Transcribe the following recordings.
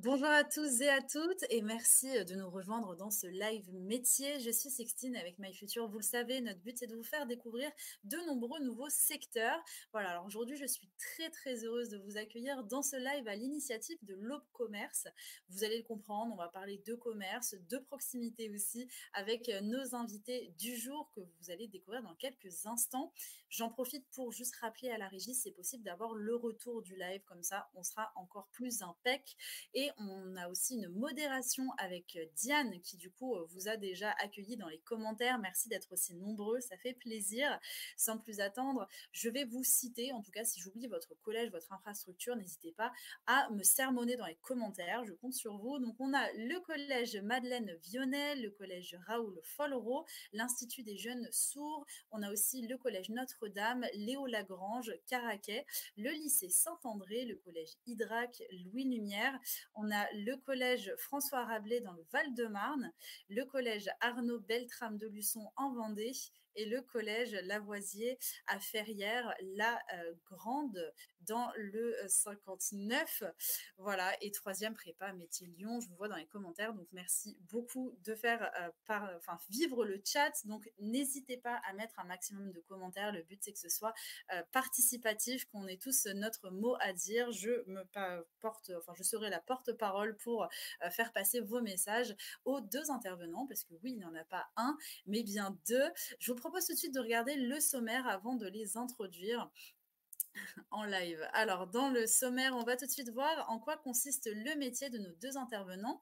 Bonjour à tous et à toutes et merci de nous rejoindre dans ce live métier. Je suis Sextine avec My Future. Vous le savez, notre but c'est de vous faire découvrir de nombreux nouveaux secteurs. Voilà, alors aujourd'hui je suis très heureuse de vous accueillir dans ce live à l'initiative de l'Aube Commerce. Vous allez le comprendre, on va parler de commerce, de proximité aussi avec nos invités du jour que vous allez découvrir dans quelques instants. J'en profite pour juste rappeler à la régie, c'est possible d'avoir le retour du live, comme ça on sera encore plus impec. Et on a aussi une modération avec Diane qui du coup vous a déjà accueilli dans les commentaires. Merci d'être aussi nombreux, ça fait plaisir. Sans plus attendre, je vais vous citer, en tout cas si j'oublie votre collège, votre infrastructure, n'hésitez pas à me sermonner dans les commentaires, je compte sur vous. Donc on a le collège Madeleine Vionnet, le collège Raoul Follereau, l'Institut des jeunes sourds, on a aussi le collège Notre-Dame, Léo Lagrange, Caraquet, le lycée Saint-André, le collège Hydrac, Louis Lumière. On a le collège François Rabelais dans le Val-de-Marne, le collège Arnaud Beltrame de Luçon en Vendée et le collège Lavoisier à Ferrières, la Grande dans le 59. Voilà, et troisième prépa métier Lyon, je vous vois dans les commentaires, donc merci beaucoup de faire vivre le chat. Donc n'hésitez pas à mettre un maximum de commentaires, le but c'est que ce soit participatif, qu'on ait tous notre mot à dire. Je serai la porte-parole pour faire passer vos messages aux deux intervenants, parce que oui, il n'y en a pas un, mais bien deux. Je vous propose tout de suite de regarder le sommaire avant de les introduire en live. Alors, dans le sommaire, on va tout de suite voir en quoi consiste le métier de nos deux intervenants.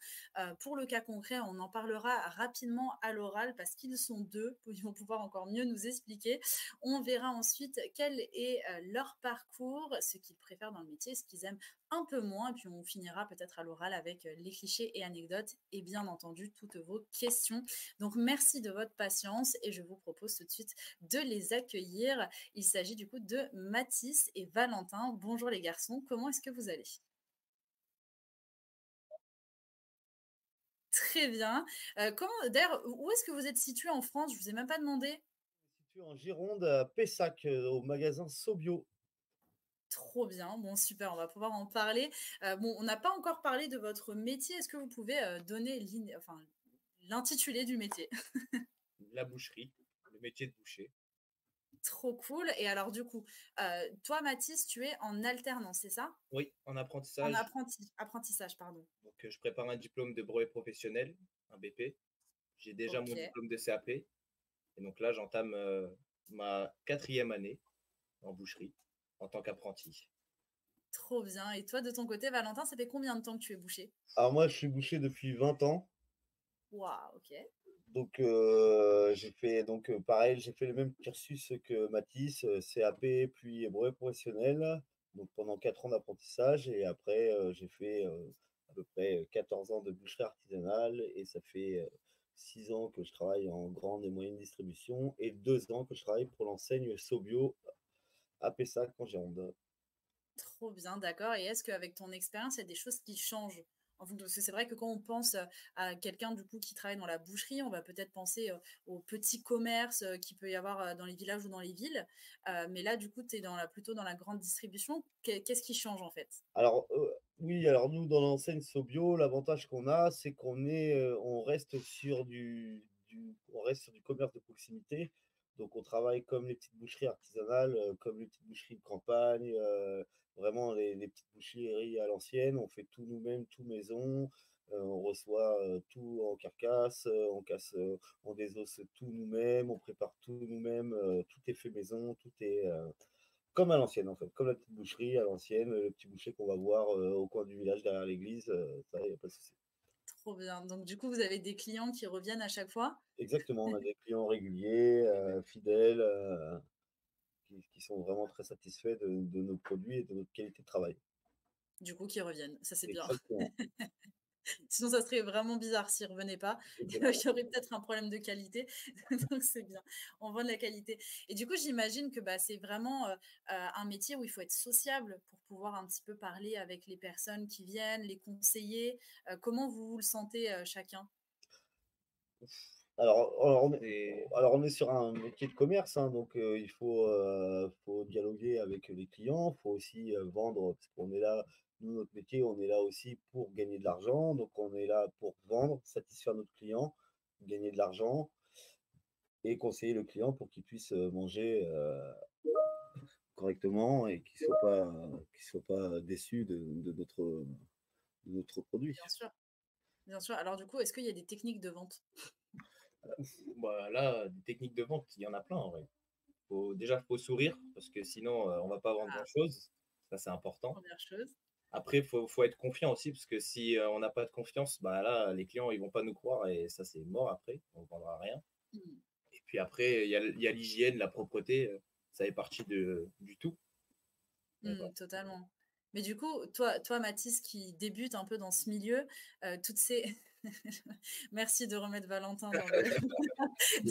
Pour le cas concret, on en parlera rapidement à l'oral parce qu'ils sont deux, ils vont pouvoir encore mieux nous expliquer. On verra ensuite quel est leur parcours, ce qu'ils préfèrent dans le métier, ce qu'ils aiment un peu moins, et puis on finira peut-être à l'oral avec les clichés et anecdotes et bien entendu toutes vos questions. Donc merci de votre patience et je vous propose tout de suite de les accueillir. Il s'agit du coup de Mathis et Valentin. Bonjour les garçons, comment est-ce que vous allez? Très bien. D'ailleurs, où est-ce que vous êtes situé en France? Je ne vous ai même pas demandé. Situé en Gironde, à Pessac, au magasin Sobio. Trop bien, bon super, on va pouvoir en parler. Bon, on n'a pas encore parlé de votre métier. Est-ce que vous pouvez donner l'intitulé du métier? La boucherie, le métier de boucher. Trop cool. Et alors du coup, toi Mathis, tu es en alternance, c'est ça? Oui, en En apprentissage. apprentissage, pardon. Donc, je prépare un diplôme de brevet professionnel, un BP. J'ai déjà mon Ok. diplôme de CAP. Et donc là, j'entame ma 4e année en boucherie en tant qu'apprenti. Trop bien. Et toi, de ton côté, Valentin, ça fait combien de temps que tu es boucher? Alors moi, je suis boucher depuis 20 ans. Waouh, ok. Donc, j'ai fait pareil, j'ai fait le même cursus que Mathis, CAP puis brevet professionnel. Donc pendant 4 ans d'apprentissage et après j'ai fait à peu près 14 ans de boucherie artisanale et ça fait 6 ans que je travaille en grande et moyenne distribution et 2 ans que je travaille pour l'enseigne Sobio à Pessac en Gironde. Trop bien, d'accord. Et est-ce qu'avec ton expérience, il y a des choses qui changent? Parce que c'est vrai que quand on pense à quelqu'un du coup qui travaille dans la boucherie, on va peut-être penser aux petits commerces qu'il peut y avoir dans les villages ou dans les villes. Mais là, du coup, tu es plutôt dans la grande distribution. Qu'est-ce qui change en fait? Alors, oui, alors nous, dans l'enseigne Sobio, l'avantage qu'on a, c'est on reste sur on reste sur du commerce de proximité. Donc, on travaille comme les petites boucheries artisanales, comme les petites boucheries de campagne, vraiment les petites boucheries à l'ancienne. On fait tout nous-mêmes, tout maison. On reçoit tout en carcasse, on désosse tout nous-mêmes, on prépare tout nous-mêmes, tout est fait maison, tout est comme à l'ancienne, en fait, comme la petite boucherie à l'ancienne, le petit boucher qu'on va voir au coin du village derrière l'église, ça, il n'y a pas de souci. Trop bien. Donc, du coup, vous avez des clients qui reviennent à chaque fois? Exactement, on a des clients réguliers, fidèles, qui sont vraiment très satisfaits de nos produits et de notre qualité de travail. Du coup, qui reviennent. Ça, c'est bien. Exactement, Sinon, ça serait vraiment bizarre s'ils ne revenaient pas. Il exactement. y aurait peut-être un problème de qualité. Donc, c'est bien. On vend de la qualité. Et du coup, j'imagine que bah, c'est vraiment un métier où il faut être sociable pour pouvoir un petit peu parler avec les personnes qui viennent, les conseiller. Comment vous le sentez chacun? Alors, on est sur un métier de commerce, hein, donc faut dialoguer avec les clients, il faut aussi vendre, parce qu'on est là Nous, notre métier, on est là aussi pour gagner de l'argent, donc on est là pour vendre, satisfaire notre client, gagner de l'argent et conseiller le client pour qu'il puisse, manger, correctement et qu'il soit pas déçu de notre produit. Bien sûr, bien sûr. Alors du coup, est-ce qu'il y a des techniques de vente? Bah, là, des techniques de vente, il y en a plein en vrai. Faut sourire parce que sinon, on va pas vendre Ah, grand-chose. Ça, c'est important. première chose. Après, faut être confiant aussi parce que si, on n'a pas de confiance, bah, là, les clients, ils vont pas nous croire et ça, c'est mort après, on ne vendra rien. Mmh. Et puis après, il y a l'hygiène, la propreté, ça fait partie du tout. Donc voilà. Totalement. Mais du coup, toi, Mathis, qui débute un peu dans ce milieu, toutes ces merci de remettre Valentin dans le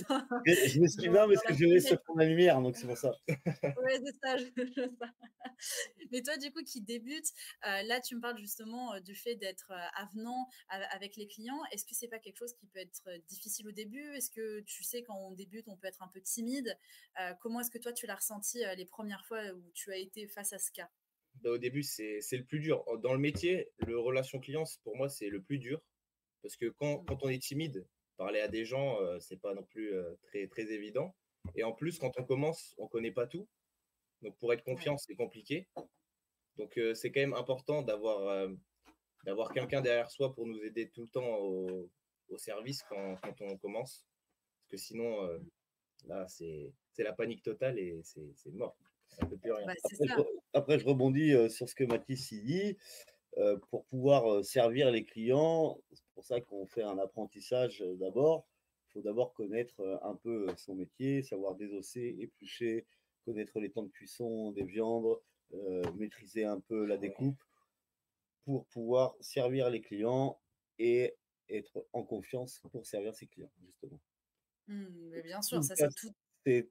dans Je me suis dans non, parce que la je vais se fenêtre. prendre la lumière, donc c'est pour ça. Ouais, c'est ça, je ça. Mais toi, du coup, qui débute, là, tu me parles justement, du fait d'être, avenant avec les clients. Est-ce que c'est pas quelque chose qui peut être, difficile au début? Est-ce que tu sais, quand on débute, on peut être un peu timide? Comment est-ce que toi, tu l'as ressenti, les premières fois où tu as été face à ce cas? Bah, au début, c'est le plus dur. Dans le métier, le relation client, pour moi, c'est le plus dur. Parce que Mmh. quand on est timide, parler à des gens, c'est pas non plus très, très évident. Et en plus, quand on commence, on connaît pas tout. Donc, pour être Ouais. confiant, c'est compliqué. Donc, c'est quand même important d'avoir quelqu'un derrière soi pour nous aider tout le temps au service quand on commence. Parce que sinon, là, c'est la panique totale et c'est mort. On ne peut plus rien. Bah, c'est Après je ça. après je rebondis, sur ce que Mathis il dit. Pour pouvoir, servir les clients, c'est pour ça qu'on fait un apprentissage, d'abord. Il faut d'abord connaître, un peu, son métier, savoir désosser, éplucher, connaître les temps de cuisson des viandes, maîtriser un peu la découpe pour pouvoir servir les clients et être en confiance pour servir ses clients, justement. Mais bien sûr, Tout ça, c'est passe tout.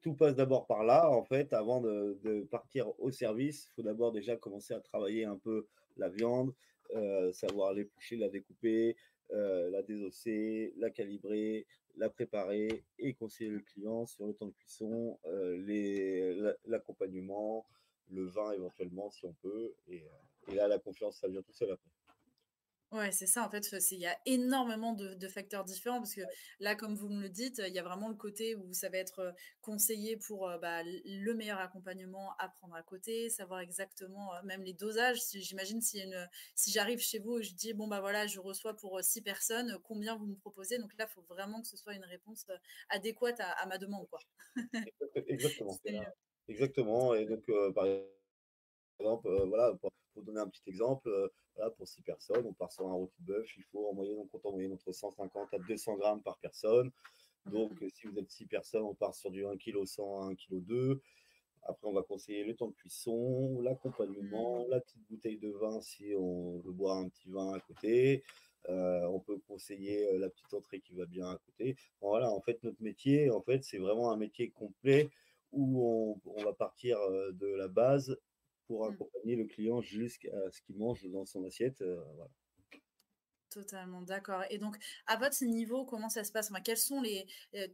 tout passe d'abord par là, en fait, avant de partir au service. Il faut d'abord déjà commencer à travailler un peu la viande, savoir l'éplucher, la découper, la désosser, la calibrer, la préparer et conseiller le client sur le temps de cuisson, l'accompagnement, le vin éventuellement si on peut et là la confiance ça vient tout seul après. Ouais, c'est ça, en fait, c'est il y a énormément de facteurs différents parce que là, comme vous me le dites, il y a vraiment le côté où ça va être, conseillé pour, bah, le meilleur accompagnement à prendre à côté, savoir exactement, même les dosages. Si j'imagine si j'arrive chez vous et je dis: «Bon, bah, voilà, je reçois pour, 6 personnes, combien vous me proposez?» Donc là, il faut vraiment que ce soit une réponse, adéquate à ma demande, quoi. Exactement, C'est mieux. exactement et donc par exemple, voilà, pour donner un petit exemple, voilà, pour 6 personnes, on part sur un rôti de bœuf, il faut en moyenne, on compte en moyenne entre 150 à 200 grammes par personne. Donc, Mmh. si vous êtes 6 personnes, on part sur du 1,1 kg, 1,2 kg. Après, on va conseiller le temps de cuisson, l'accompagnement, Mmh. la petite bouteille de vin si on veut boire un petit vin à côté. On peut conseiller, la petite entrée qui va bien à côté. Bon, voilà, en fait, notre métier, en fait, c'est vraiment un métier complet où on va partir, de la base pour Mmh. accompagner le client jusqu'à ce qu'il mange dans son assiette, voilà. Totalement, d'accord. Et donc, à votre niveau, comment ça se passe? Enfin, quelles sont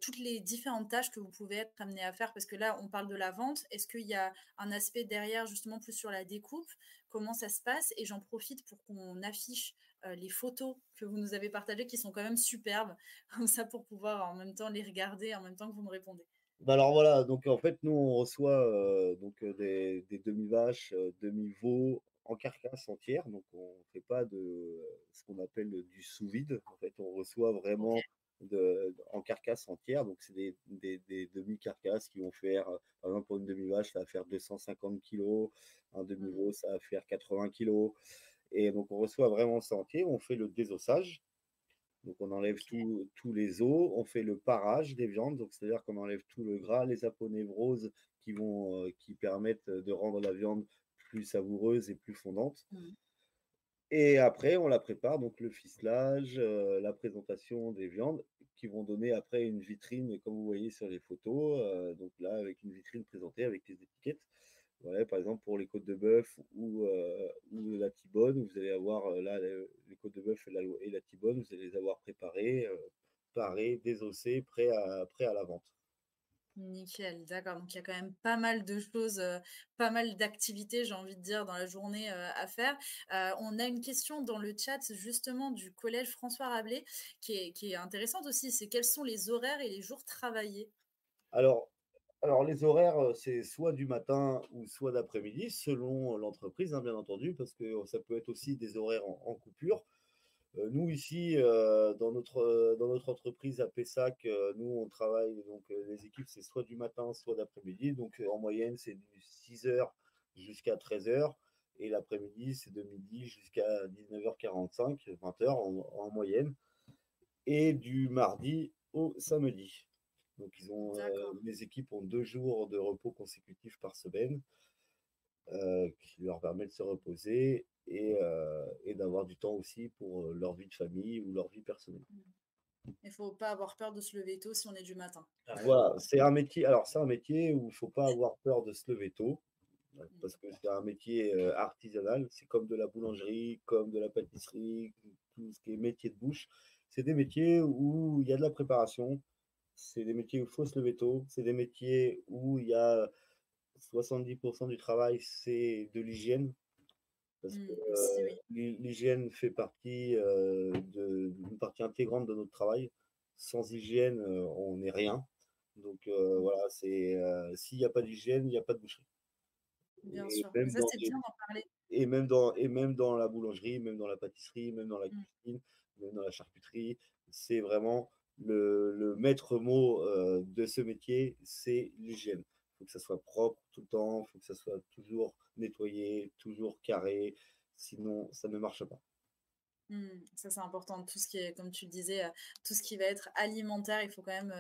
toutes les différentes tâches que vous pouvez être amené à faire? Parce que là, on parle de la vente. Est-ce qu'il y a un aspect derrière, justement, plus sur la découpe? Comment ça se passe? Et j'en profite pour qu'on affiche les photos que vous nous avez partagées, qui sont quand même superbes, comme ça, pour pouvoir en même temps les regarder, en même temps que vous me répondez. Bah, alors voilà, donc en fait, nous, on reçoit, des demi-vaches, demi-veaux en carcasse entière, donc on fait pas de ce qu'on appelle du sous-vide. En fait, on reçoit Ok. vraiment en carcasse entière, donc c'est des demi-carcasses qui vont faire, par exemple, pour une demi-vache, ça va faire 250 kilos, un Mhm. demi-veau, ça va faire 80 kilos et donc on reçoit vraiment ça entier. On fait le désossage. Donc on enlève Ok. tous les os, on fait le parage des viandes, donc c'est-à-dire qu'on enlève tout le gras, les aponevroses qui permettent de rendre la viande plus savoureuse et plus fondante. Mhm. Et après, on la prépare, donc le ficelage, la présentation des viandes qui vont donner après une vitrine comme vous voyez sur les photos, donc là avec une vitrine présentée avec les étiquettes. Ouais, par exemple pour les côtes de bœuf ou la T-bone, vous allez avoir, là les côtes de bœuf et la T-bone, vous allez les avoir préparées, parées, désossées, prêts à la vente. Nickel, d'accord. Donc il y a quand même pas mal de choses, pas mal d'activités, j'ai envie de dire, dans la journée, à faire. On a une question dans le chat justement du collège François Rabelais qui est intéressante aussi, c'est quels sont les horaires et les jours travaillés? Alors, alors les horaires, c'est soit du matin ou soit d'après-midi, selon l'entreprise, hein, bien entendu, parce que ça peut être aussi des horaires en coupure. Nous ici, dans notre entreprise à Pessac, nous on travaille donc les équipes, c'est soit du matin, soit d'après-midi. Donc en moyenne, c'est du 6 heures jusqu'à 13 heures et l'après-midi, c'est de midi jusqu'à 19h45, 20 heures en moyenne et du mardi au samedi. Donc D'accord. les équipes ont 2 jours de repos consécutifs par semaine, qui leur permet de se reposer et d'avoir du temps aussi pour, leur vie de famille ou leur vie personnelle. Mmh. Il faut pas avoir peur de se lever tôt si on est du matin. Voilà, c'est un métier alors c'est un métier où il faut pas avoir peur de se lever tôt, Mmh. parce que c'est un métier, artisanal. C'est comme de la boulangerie, comme de la pâtisserie, tout ce qui est métier de bouche. C'est des métiers où il y a de la préparation, c'est des métiers où il faut se lever tôt, c'est des métiers où il y a 70 du travail, c'est de l'hygiène. Parce que Aussi, oui. l'hygiène fait partie, une partie intégrante de notre travail. Sans hygiène, on n'est rien. Donc Mmh. voilà, s'il n'y a pas d'hygiène, il n'y a pas de boucherie. Bien Et sûr. Mais même ça, dans c'est les bien d'en parler. et même dans la boulangerie, même dans la pâtisserie, même dans la Mmh. cuisine, même dans la charcuterie, c'est vraiment le maître mot, de ce métier, c'est l'hygiène. Il faut que ça soit propre tout le temps, il faut que ça soit toujours nettoyé, toujours carré, sinon ça ne marche pas. Ça, c'est important. Tout ce qui est, comme tu le disais, tout ce qui va être alimentaire, il faut quand même,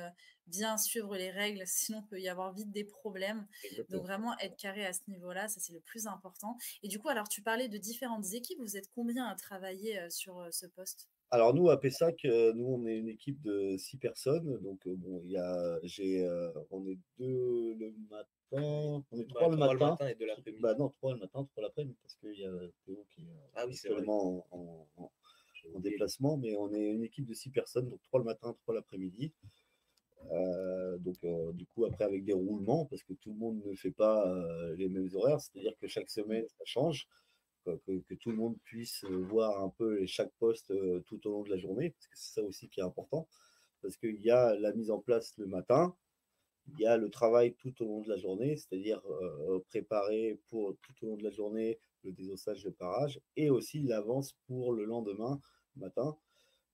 bien suivre les règles, sinon il peut y avoir vite des problèmes. Donc Exactement. vraiment être carré à ce niveau-là, ça, c'est le plus important. Et du coup, alors tu parlais de différentes équipes, vous êtes combien à travailler, sur, ce poste? Alors nous, à Pessac, nous, on est une équipe de 6 personnes. Donc, bon, on est 2 le matin, on est 3 Bah, le 3 le matin. matin et 2 Bah l'après-midi. non, 3 le matin, 3 l'après-midi, parce qu'il y a Théo qui est Ah oui, c'est vrai. actuellement J'ai en oublié. déplacement, mais on est une équipe de 6 personnes, donc 3 le matin, 3 l'après-midi. Donc, du coup, après, avec des roulements, parce que tout le monde ne fait pas les mêmes horaires, c'est-à-dire que chaque Mmh. semaine, ça change, que tout le monde puisse voir un peu chaque poste tout au long de la journée, parce que c'est ça aussi qui est important, parce qu'il y a la mise en place le matin, il y a le travail tout au long de la journée, c'est-à-dire préparer pour tout au long de la journée le désossage, le parage, et aussi l'avance pour le lendemain matin.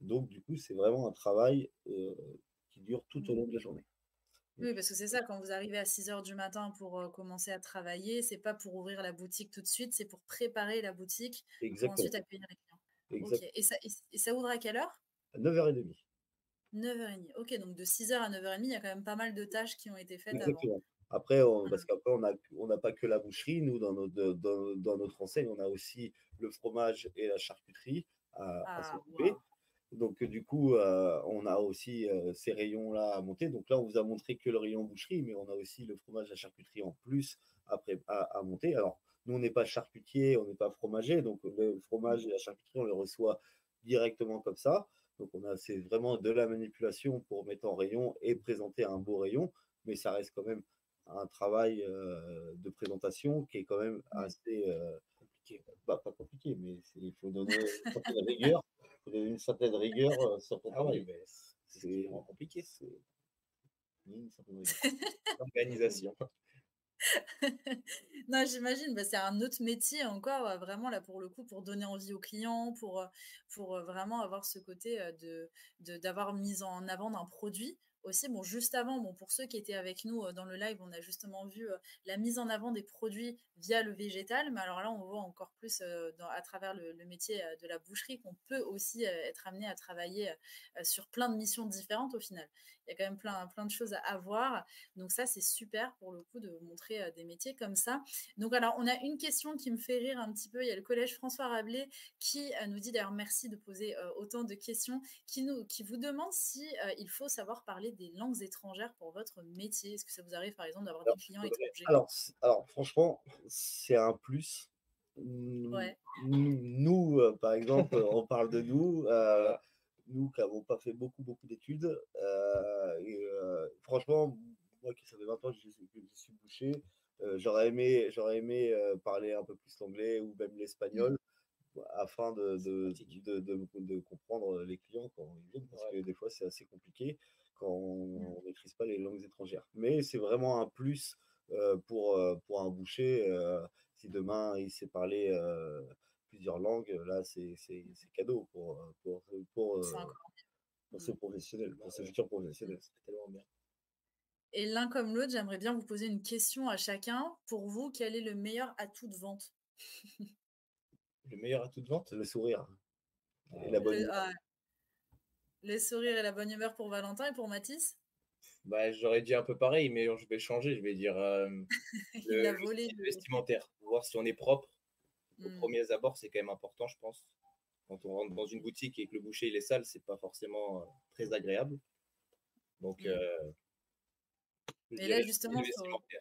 Donc, du coup, c'est vraiment un travail qui dure tout au Mmh. long de la journée. Donc, Oui, parce que c'est ça, quand vous arrivez à 6 heures du matin pour, commencer à travailler, c'est pas pour ouvrir la boutique tout de suite, c'est pour préparer la boutique pour ensuite exactement, accueillir les clients. OK exact. et ça ouvre à quelle heure? À 9h30. 9h30. OK, donc de 6 heures à 9h30, il y a quand même pas mal de tâches qui ont été faites avant. Exactement. Après, parce Mmh. qu'après, on n'a pas que la boucherie. Nous, dans notre enseigne, on a aussi le fromage et la charcuterie à Ah s'occuper. waouh! Donc, du coup, on a aussi ces rayons-là à monter. Donc là, on vous a montré que le rayon boucherie, mais on a aussi le fromage, la charcuterie en plus à monter. Alors, nous, on n'est pas charcutier, on n'est pas fromager. Donc, le fromage et la charcuterie, on les reçoit directement comme ça. Donc, c'est vraiment de la manipulation pour mettre en rayon et présenter un beau rayon, mais ça reste quand même un travail de présentation qui est quand même Mmh. assez compliqué. Bah, pas compliqué, mais il faut donner une certaine rigueur, faut donner une certaine rigueur sur ton Ah oui, travail. mais c'est ce qui le C'est rend compliqué. c'est une certaine rigueur. L'organisation. Non, j'imagine, bah, c'est un autre métier encore, vraiment là pour le coup pour donner envie aux clients, pour vraiment avoir ce côté, d'avoir mis en avant d'un produit aussi. Bon, juste avant, bon, pour ceux qui étaient avec nous, dans le live, on a justement vu, la mise en avant des produits via le végétal, mais alors là, on voit encore plus, à travers le métier, de la boucherie qu'on peut aussi, être amené à travailler, sur plein de missions différentes au final. Il y a quand même plein de choses à voir. Donc ça, c'est super pour le coup de montrer, des métiers comme ça. Donc alors, on a une question qui me fait rire un petit peu. Il y a le collège François Rabelais qui, nous dit d'ailleurs merci de poser, autant de questions, qui vous demande si, il faut savoir parler des langues étrangères pour votre métier. Est-ce que ça vous arrive, par exemple, d'avoir des Alors, clients étrangers? alors franchement, c'est un plus. Ouais. Nous, par exemple, on parle de nous, nous qui n'avons pas fait beaucoup d'études. Et franchement, moi qui ça fait 20 ans que je suis boucher, j'aurais aimé parler un peu plus l'anglais ou même Mmh. l'espagnol afin C'est pratique. de comprendre les clients quand ils viennent, parce Ouais. que des fois c'est assez compliqué quand Mmh. on ne maîtrise pas les langues étrangères. Mais c'est vraiment un plus pour un boucher. Si demain il sait parler plusieurs langues, là c'est cadeau C'est encore pour mieux. ce Mmh. professionnel, pour ce Ouais, futur Mmh. professionnel. c'est tellement bien. Et l'un comme l'autre, j'aimerais bien vous poser une question à chacun. Pour vous, quel est le meilleur atout de vente? Le meilleur atout de vente? C'est le sourire et Ah la ouais. bonne humeur. Les sourires et la bonne humeur pour Valentin et pour Mathis? Bah, j'aurais dit un peu pareil, mais je vais changer, je vais dire, Il l'a le volé style le vestimentaire. Voir si on est propre. Aux mmh. premiers abords, c'est quand même important, je pense. Quand on rentre dans une boutique et que le boucher il est sale, c'est pas forcément, très agréable. Donc Mmh. je Et dirais là, le style justement, vestimentaire.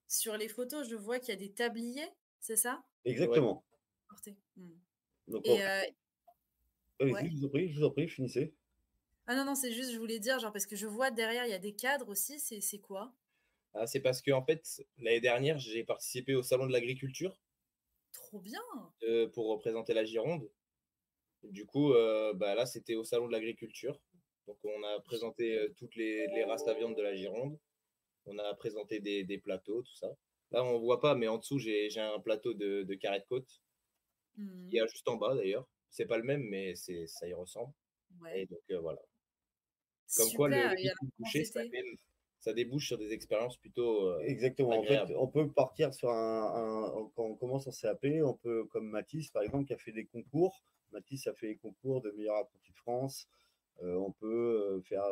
sur les photos, je vois qu'il y a des tabliers, c'est ça? Ouais. Exactement. Portés. Mmh. Donc en Et fait ouais. allez-y, je vous en prie, finissez. Ah non, non, c'est juste, je voulais dire, genre, parce que je vois derrière, il y a des cadres aussi, c'est quoi? Ah, c'est parce qu'en fait, l'année dernière, j'ai participé au salon de l'agriculture, Trop bien! pour représenter la Gironde. Du coup, bah, là, c'était au salon de l'agriculture. Donc on a présenté, Génial. toutes les races à viande de la Gironde. On a présenté des plateaux, tout ça. Là, on voit pas, mais en dessous, j'ai un plateau de carré de côte, qui Mmh. est juste en bas d'ailleurs. C'est pas le même, mais ça y ressemble. Ouais. Et donc, voilà. Comme quoi, Super, le et alors métier de comment boucher, c'était? ça débouche sur des expériences plutôt, Exactement. En fait, agréables. on peut partir sur quand on commence en CAP, on peut, comme Mathis, par exemple, qui a fait des concours. Mathis a fait les concours de meilleur apprenti de France. On peut faire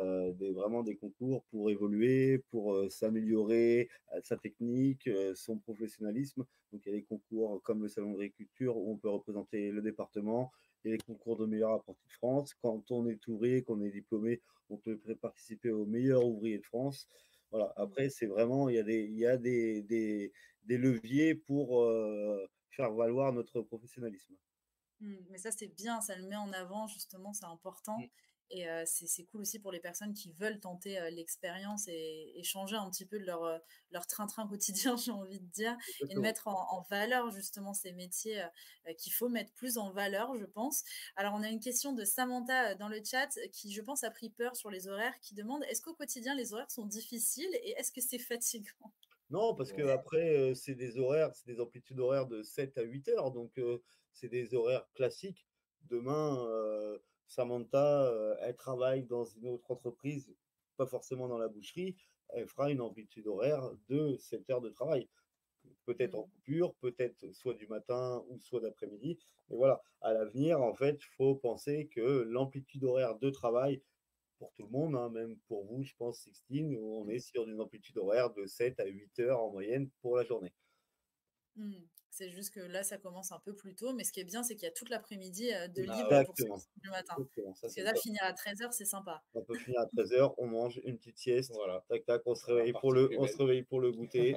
vraiment des concours pour évoluer, pour s'améliorer, sa technique, son professionnalisme. Donc, il y a des concours comme le Salon de l'agriculture où on peut représenter le département. Il y a les concours de meilleur apprenti de France. Quand on est ouvrier, qu'on est diplômé, on peut participer au meilleur ouvrier de France. Voilà. Mmh. Après, c'est vraiment, il y a des leviers pour faire valoir notre professionnalisme. Mais ça, c'est bien, ça le met en avant justement, c'est Mmh, important et c'est cool aussi pour les personnes qui veulent tenter, l'expérience et changer un petit peu de leur train-train quotidien, j'ai envie de dire et de Exactement. mettre en valeur justement ces métiers, qu'il faut mettre plus en valeur, je pense. Alors on a une question de Samantha, dans le chat, qui je pense a pris peur sur les horaires, qui demande: «Est-ce qu'au quotidien les horaires sont difficiles et est-ce que c'est fatigant?» Non, parce que ouais. après, c'est des amplitudes horaires de 7 à 8 heures, donc c'est des horaires classiques. Demain, Samantha, elle travaille dans une autre entreprise, pas forcément dans la boucherie, elle fera une amplitude horaire de 7 heures de travail. Peut-être en Mmh. coupure, peut-être soit du matin ou soit d'après-midi. Mais voilà, à l'avenir, en fait, il faut penser que l'amplitude horaire de travail pour tout le monde, hein, même pour vous, je pense, Sixtine, où on Mmh. est sur une amplitude horaire de 7 à 8 heures en moyenne pour la journée. Mmh. C'est juste que là, ça commence un peu plus tôt, mais ce qui est bien, c'est qu'il y a toute l'après-midi, de Ah libre ouais, pour ceux qui Exactement, sont du matin. exactement, ça Parce que c'est le là, top. finir à 13 heures, c'est sympa. On peut finir à 13 heures, on mange une petite sieste, voilà, tac tac, ça repartit plus on se belle. réveille pour le goûter,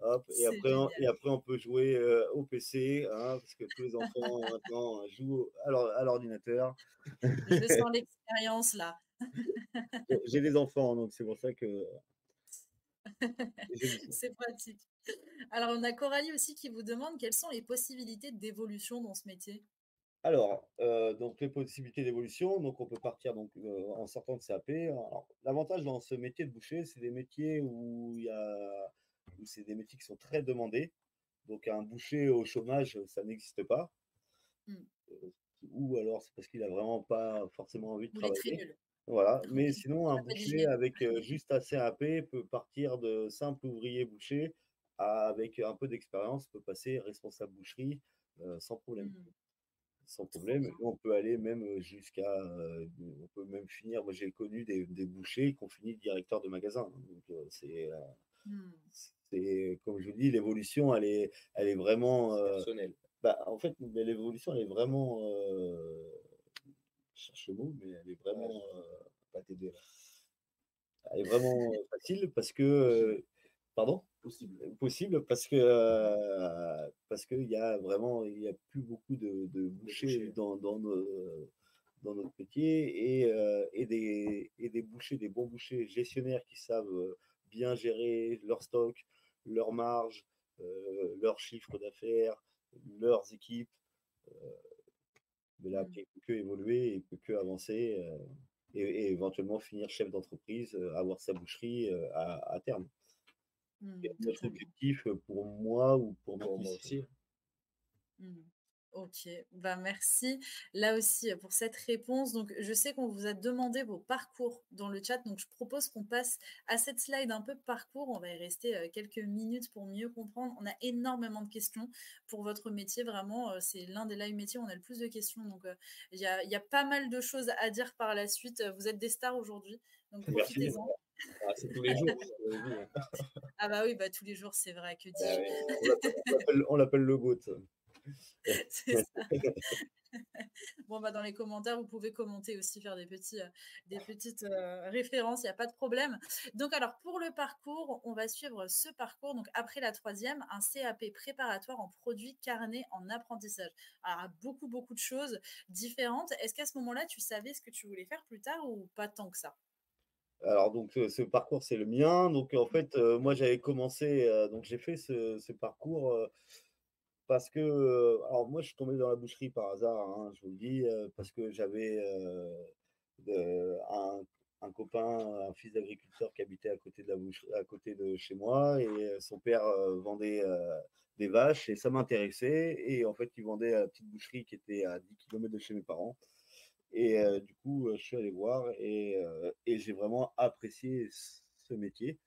hop, C'est génial. et après on peut jouer au PC, hein, parce que tous les enfants maintenant jouent à l'ordinateur. Je sens l'expérience là. J'ai des enfants, donc c'est pour ça que j'ai dit ça. C'est pratique. Alors, on a Coralie aussi qui vous demande quelles sont les possibilités d'évolution dans ce métier? Alors, donc les possibilités d'évolution, donc on peut partir donc, en sortant de CAP. Alors, l'avantage dans ce métier de boucher, c'est des métiers où c'est des métiers qui sont très demandés. Donc un boucher au chômage, ça n'existe pas. Mmh. Ou alors c'est parce qu'il a vraiment pas forcément envie de Ou les très travailler. nuls. Voilà, Ou mais les sinon un pas fait boucher d'hygiène. avec, juste un CAP peut partir de simple ouvrier boucher avec un peu d'expérience, peut passer responsable boucherie, sans problème. Mmh. Sans Trop problème. bien. Et on peut aller même jusqu'à, on peut même finir. Moi, j'ai connu des bouchers qui ont fini directeur de magasin, hein. Donc, Mmh. c'est, comme je vous dis, l'évolution, elle est vraiment. C'est personnel. Bah, en fait, mais l'évolution, elle est vraiment. Je cherche le mot, mais elle est Ouais, vraiment, pas t'aider là. elle est vraiment facile parce que. Possible, Pardon? possible. Possible parce qu'il y a vraiment il y a plus beaucoup de De bouchers boucher. dans notre métier et des bouchers, des bons bouchers gestionnaires qui savent bien gérer leur stock, leur marge, leur chiffre d'affaires, leurs équipes. Mais là, Mmh. après, il ne peut que évoluer, il ne peut que avancer et éventuellement finir chef d'entreprise, avoir sa boucherie à terme. Et notre Totalement. objectif pour moi ou pour Pour moi Mathis. aussi. Mmh. OK, bah, merci là aussi, pour cette réponse. Donc je sais qu'on vous a demandé vos parcours dans le chat, donc je propose qu'on passe à cette slide un peu parcours. On va y rester, quelques minutes pour mieux comprendre. On a énormément de questions pour votre métier, vraiment, c'est l'un des live métiers où on a le plus de questions, donc il y a pas mal de choses à dire par la suite. Vous êtes des stars aujourd'hui, donc Merci. profitez-en. Ah, c'est tous les jours, vous avez vu, hein. Ah bah oui, bah tous les jours, c'est vrai, que Ah dis-je? oui. On l'appelle le GOAT. C'est ça. Bon, bah, dans les commentaires, vous pouvez commenter aussi, faire des petites références, il n'y a pas de problème. Donc, alors, pour le parcours, on va suivre ce parcours. Donc, après la troisième, un CAP préparatoire en produits carnets en apprentissage. Alors, beaucoup, beaucoup de choses différentes. Est-ce qu'à ce moment-là, tu savais ce que tu voulais faire plus tard ou pas tant que ça? Alors donc ce parcours, c'est le mien. Donc en fait, moi j'avais commencé, donc j'ai fait ce parcours, parce que, alors moi je suis tombé dans la boucherie par hasard, hein, je vous le dis, parce que j'avais, un copain, un fils d'agriculteur qui habitait à côté de la boucherie à côté de chez moi et son père, vendait, des vaches et ça m'intéressait et en fait, il vendait à la petite boucherie qui était à 10 kilomètres de chez mes parents. Et du coup, je suis allé voir et j'ai vraiment apprécié ce métier.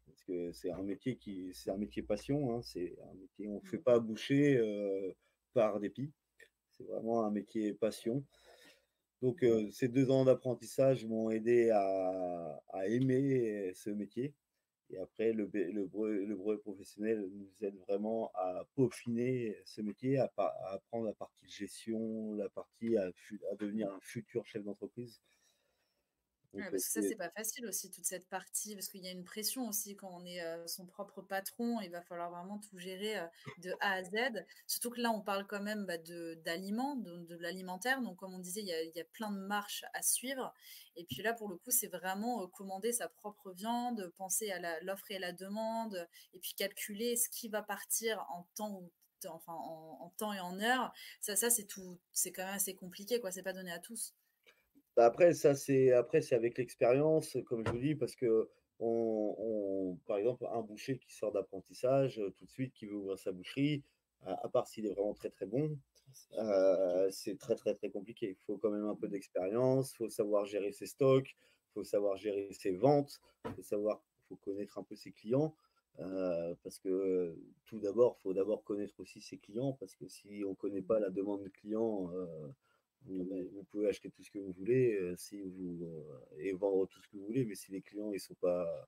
Parce que c'est un métier passion, hein, c'est un métier, on ne fait Mmh. pas boucher par dépit. C'est vraiment un métier passion. Donc, ces 2 ans d'apprentissage m'ont aidé à aimer ce métier. Et après, le brevet professionnel nous aide vraiment à peaufiner ce métier, à apprendre la partie gestion, la partie à devenir un futur chef d'entreprise. Donc, Ouais, parce que ça, c'est pas facile aussi, toute cette partie, parce qu'il y a une pression aussi quand on est son propre patron. Il va falloir vraiment tout gérer de A à Z. Surtout que là, on parle quand même bah, d'aliments, de l'alimentaire. Donc, comme on disait, il y a plein de marches à suivre. Et puis là, pour le coup, c'est vraiment commander sa propre viande, penser à l'offre et à la demande, et puis calculer ce qui va partir en temps enfin en temps et en heure. Ça c'est tout, c'est quand même assez compliqué, quoi. C'est pas donné à tous. bah, après c'est avec l'expérience, comme je vous dis, parce que par exemple, un boucher qui sort d'apprentissage, tout de suite, qui veut ouvrir sa boucherie, à part s'il est vraiment très, très bon, c'est très, très, très compliqué. Il faut quand même un peu d'expérience, il faut savoir gérer ses stocks, il faut savoir gérer ses ventes, faut connaître un peu ses clients, parce que, tout d'abord, il faut d'abord connaître aussi ses clients, parce que si on ne connaît pas la demande de client, vous pouvez acheter tout ce que vous voulez, et vendre tout ce que vous voulez, mais si les clients ils sont pas